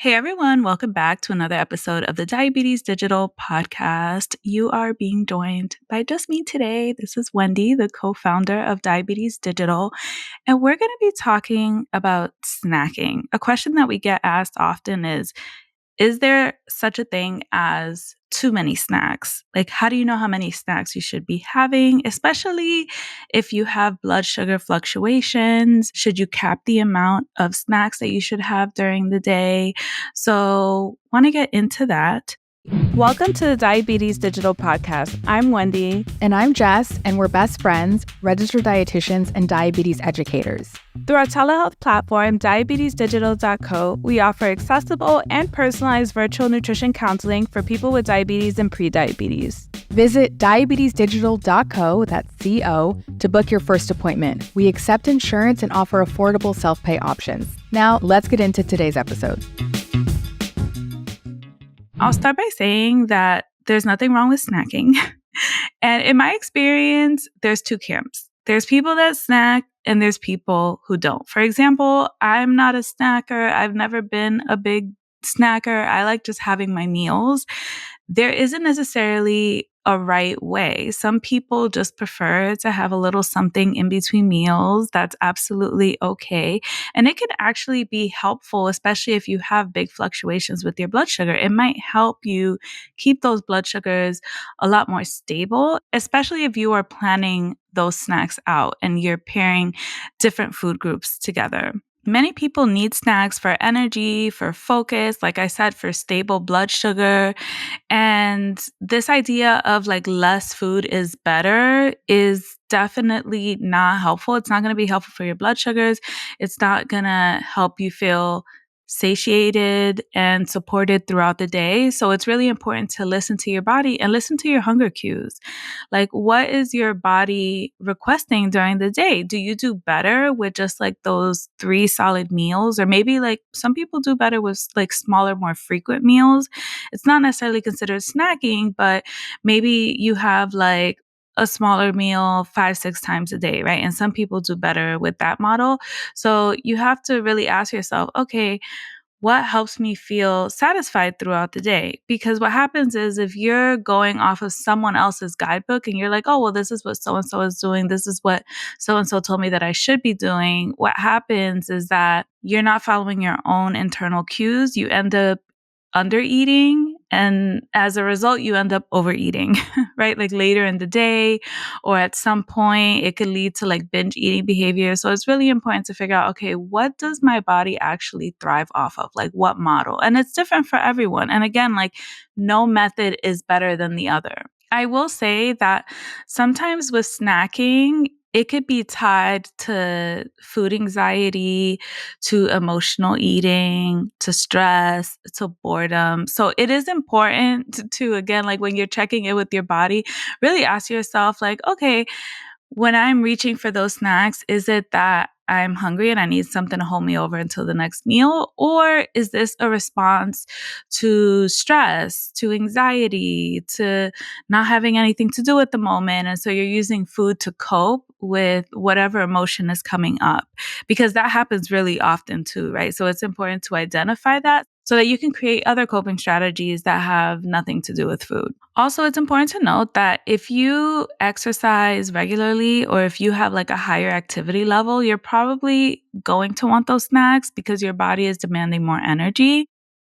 Hey everyone, welcome back to another episode of the Diabetes Digital Podcast. You are being joined by just me today. This is Wendy, the co-founder of Diabetes Digital, and we're going to be talking about snacking. A question that we get asked often is there such a thing as too many snacks? Like, how do you know how many snacks you should be having, especially if you have blood sugar fluctuations? Should you cap the amount of snacks that you should have during the day? So, want to get into that. Welcome to the Diabetes Digital Podcast. I'm Wendy. And I'm Jess, and we're best friends, registered dietitians, and diabetes educators. Through our telehealth platform, diabetesdigital.co, we offer accessible and personalized virtual nutrition counseling for people with diabetes and prediabetes. Visit diabetesdigital.co, that's C-O, to book your first appointment. We accept insurance and offer affordable self-pay options. Now, let's get into today's episode. I'll start by saying that there's nothing wrong with snacking. And in my experience, there's two camps. There's people that snack and there's people who don't. For example, I'm not a snacker. I've never been a big snacker. I like just having my meals. There isn't necessarily a right way. Some people just prefer to have a little something in between meals. That's absolutely okay. And it can actually be helpful, especially if you have big fluctuations with your blood sugar. It might help you keep those blood sugars a lot more stable, especially if you are planning those snacks out and you're pairing different food groups together. Many people need snacks for energy, for focus, like I said, for stable blood sugar. And this idea of like less food is better is definitely not helpful. It's not going to be helpful for your blood sugars. It's not going to help you feel satiated and supported throughout the day. So it's really important to listen to your body and listen to your hunger cues. Like, what is your body requesting during the day? Do you do better with just like those 3 solid meals? Or maybe like some people do better with like smaller, more frequent meals. It's not necessarily considered snacking, but maybe you have like a smaller meal 5-6 times a day, right? And some people do better with that model. So you have to really ask yourself, okay, what helps me feel satisfied throughout the day? Because what happens is if you're going off of someone else's guidebook and you're like, oh, well, this is what so-and-so is doing. This is what so-and-so told me that I should be doing. What happens is that you're not following your own internal cues. You end up under eating. And as a result, you end up overeating, right? Like later in the day or at some point, it could lead to like binge eating behavior. So it's really important to figure out, okay, what does my body actually thrive off of? Like what model? And it's different for everyone. And again, like no method is better than the other. I will say that sometimes with snacking, it could be tied to food anxiety, to emotional eating, to stress, to boredom. So it is important to, again, like when you're checking in with your body, really ask yourself, like, okay, when I'm reaching for those snacks, is it that I'm hungry and I need something to hold me over until the next meal? Or is this a response to stress, to anxiety, to not having anything to do at the moment? And so you're using food to cope with whatever emotion is coming up, because that happens really often too, right? So it's important to identify that so that you can create other coping strategies that have nothing to do with food. Also, it's important to note that if you exercise regularly or if you have like a higher activity level, you're probably going to want those snacks because your body is demanding more energy.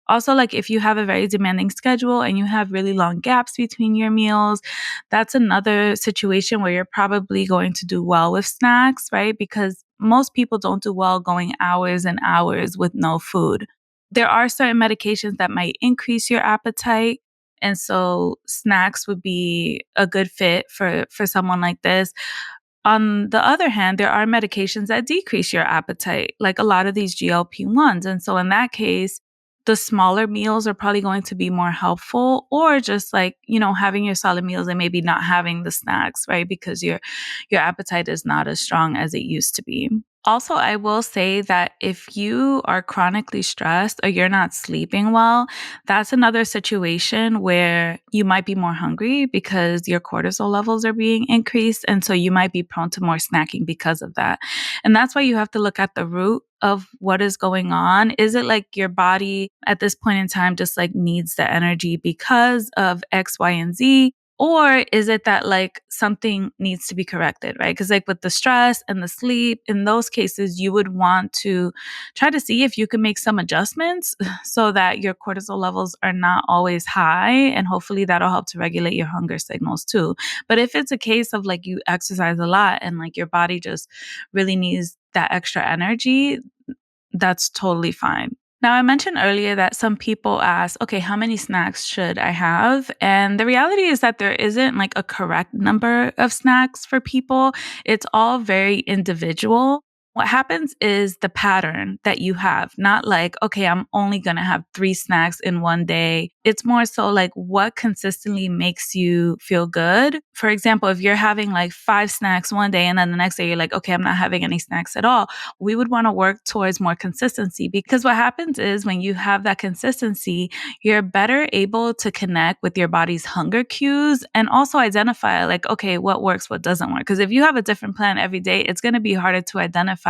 Also, like if you have a very demanding schedule and you have really long gaps between your meals, that's another situation where you're probably going to do well with snacks, right? Because most people don't do well going hours and hours with no food. There are certain medications that might increase your appetite. And so snacks would be a good fit for someone like this. On the other hand, there are medications that decrease your appetite, like a lot of these GLP-1s. And so in that case, the smaller meals are probably going to be more helpful, or just like, having your solid meals and maybe not having the snacks, right? Because your appetite is not as strong as it used to be. Also, I will say that if you are chronically stressed or you're not sleeping well, that's another situation where you might be more hungry because your cortisol levels are being increased. And so you might be prone to more snacking because of that. And that's why you have to look at the root of what is going on? Is it like your body at this point in time just like needs the energy because of X, Y, and Z? Or is it that like something needs to be corrected, right? Because like with the stress and the sleep, in those cases, you would want to try to see if you can make some adjustments so that your cortisol levels are not always high. And hopefully that'll help to regulate your hunger signals too. But if it's a case of like you exercise a lot and like your body just really needs that extra energy, that's totally fine. Now, I mentioned earlier that some people ask, okay, how many snacks should I have? And the reality is that there isn't like a correct number of snacks for people. It's all very individual. What happens is the pattern that you have, not like, okay, I'm only going to have 3 snacks in one day. It's more so like what consistently makes you feel good. For example, if you're having like 5 snacks one day and then the next day you're like, okay, I'm not having any snacks at all. We would want to work towards more consistency, because what happens is when you have that consistency, you're better able to connect with your body's hunger cues and also identify like, okay, what works, what doesn't work. Because if you have a different plan every day, it's going to be harder to identify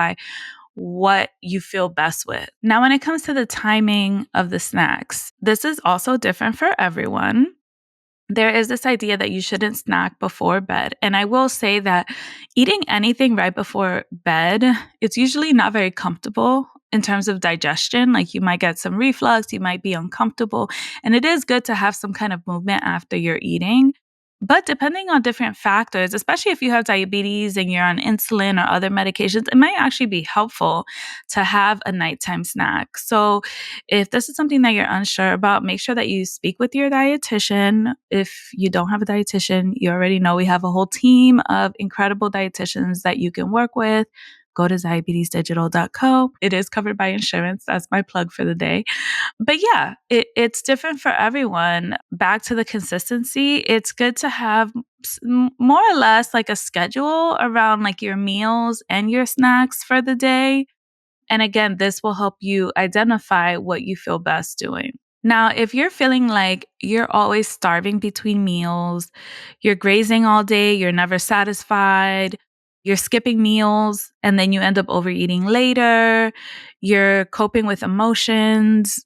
what you feel best with. Now, when it comes to the timing of the snacks, this is also different for everyone. There is this idea that you shouldn't snack before bed. And I will say that eating anything right before bed, it's usually not very comfortable in terms of digestion. Like you might get some reflux, you might be uncomfortable. And it is good to have some kind of movement after you're eating. But depending on different factors, especially if you have diabetes and you're on insulin or other medications, it might actually be helpful to have a nighttime snack. So if this is something that you're unsure about, make sure that you speak with your dietitian. If you don't have a dietitian, you already know we have a whole team of incredible dietitians that you can work with. Go to diabetesdigital.co. It is covered by insurance. That's my plug for the day. But yeah, it's different for everyone. Back to the consistency, it's good to have more or less like a schedule around like your meals and your snacks for the day. And again, this will help you identify what you feel best doing. Now, if you're feeling like you're always starving between meals, you're grazing all day, you're never satisfied, you're skipping meals, and then you end up overeating later, you're coping with emotions,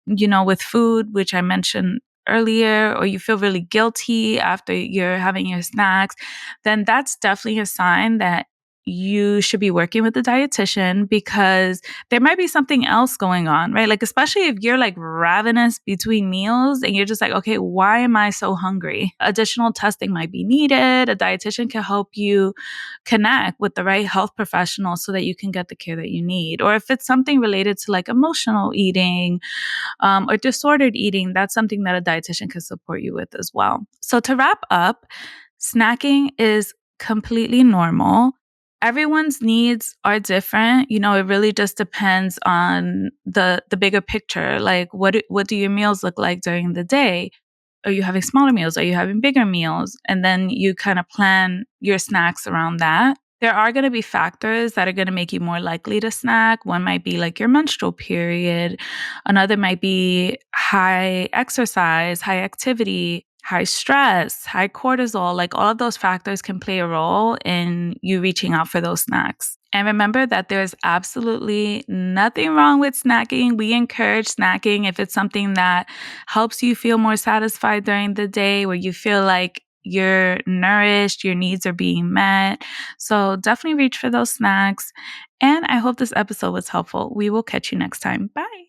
with food, which I mentioned earlier, or you feel really guilty after you're having your snacks, then that's definitely a sign that you should be working with a dietitian, because there might be something else going on, right? Like, especially if you're like ravenous between meals and you're just like, okay, why am I so hungry? Additional testing might be needed. A dietitian can help you connect with the right health professional so that you can get the care that you need. Or if it's something related to like emotional eating, or disordered eating, that's something that a dietitian can support you with as well. So to wrap up, snacking is completely normal. Everyone's needs are different. It really just depends on the bigger picture. Like what do your meals look like during the day? Are you having smaller meals? Are you having bigger meals? And then you kind of plan your snacks around that. There are going to be factors that are going to make you more likely to snack. One might be like your menstrual period. Another might be high exercise, high activity, high stress, high cortisol. Like all of those factors can play a role in you reaching out for those snacks. And remember that there's absolutely nothing wrong with snacking. We encourage snacking if it's something that helps you feel more satisfied during the day, where you feel like you're nourished, your needs are being met. So definitely reach for those snacks. And I hope this episode was helpful. We will catch you next time. Bye.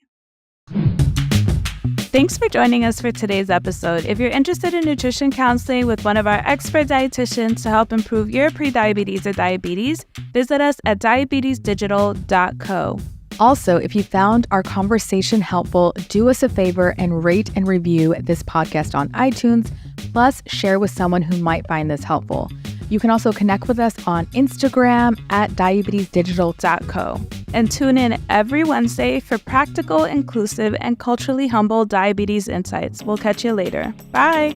Thanks for joining us for today's episode. If you're interested in nutrition counseling with one of our expert dietitians to help improve your prediabetes or diabetes, visit us at diabetesdigital.co. Also, if you found our conversation helpful, do us a favor and rate and review this podcast on iTunes, plus share with someone who might find this helpful. You can also connect with us on Instagram at diabetesdigital.co. And tune in every Wednesday for practical, inclusive, and culturally humble diabetes insights. We'll catch you later. Bye.